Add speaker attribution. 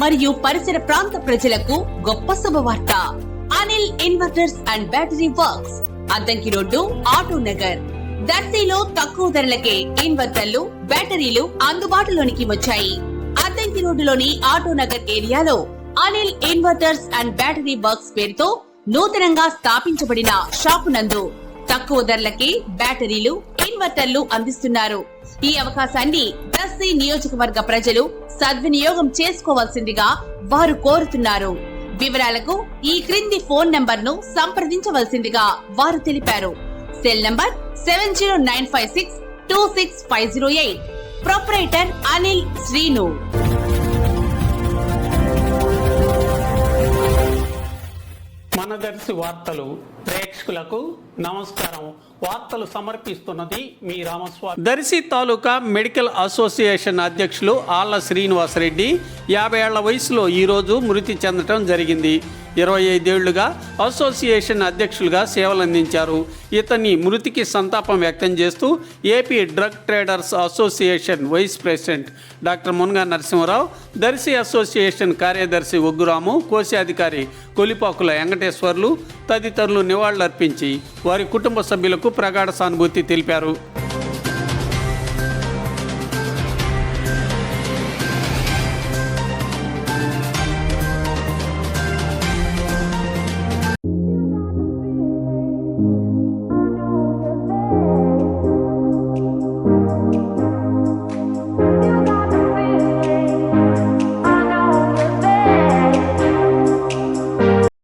Speaker 1: మరియు పరిసర ప్రాంత ప్రజలకు గొప్ప శుభవార్త. Anil inverters and battery works, Addanki road, auto Nagar, దర్శిలో తక్కువ ధరలకే ఇన్వర్టర్లు, బ్యాటరీలు అందుబాటులోనికి వచ్చాయి. అద్దంకి రోడ్డులోని ఆటో నగర్ ఏరియాలో Anil inverters and battery works పేరుతో నూతనంగా స్థాపించబడిన షాపు నందు తక్కువ ధరలకే బ్యాటరీలు, ఇన్వర్టర్లు అందిస్తున్నారు. ఈ అవకాశాన్ని దర్శి నియోజకవర్గ ప్రజలు సద్వినియోగం చేసుకోవాల్సిందిగా వారు కోరుతున్నారు. వివరాలకు ఈ క్రింది ఫోన్ నంబర్ ను సంప్రదించవలసిందిగా వారు తెలిపారు. Cell number 7095626508. Proprietor Anil Srinu.
Speaker 2: మన దర్శి వార్తలు ప్రేక్షకులకు నమస్కారం. వార్తలు సమర్పిస్తున్నది మీ రామస్వామి. దర్శి తాలూకా మెడికల్ అసోసియేషన్ అధ్యక్షులు ఆళ్ల శ్రీనివాసరెడ్డి 50 ఏళ్ల వయసులో ఈరోజు మృతి చెందడం జరిగింది. 25 ఏళ్లుగా అసోసియేషన్ అధ్యక్షులుగా సేవలందించారు. ఇతని మృతికి సంతాపం వ్యక్తం చేస్తూ AP drug traders association vice president doctor Munga Narasimha Rao, Darsi association కార్యదర్శి ఒగ్గురాము, కోశాధికారి కొలిపాకుల వెంకటేశ్వర్లు తదితరులు నివాళులర్పించి వారి కుటుంబ సభ్యులకు ప్రగాఢ సానుభూతి తెలిపారు.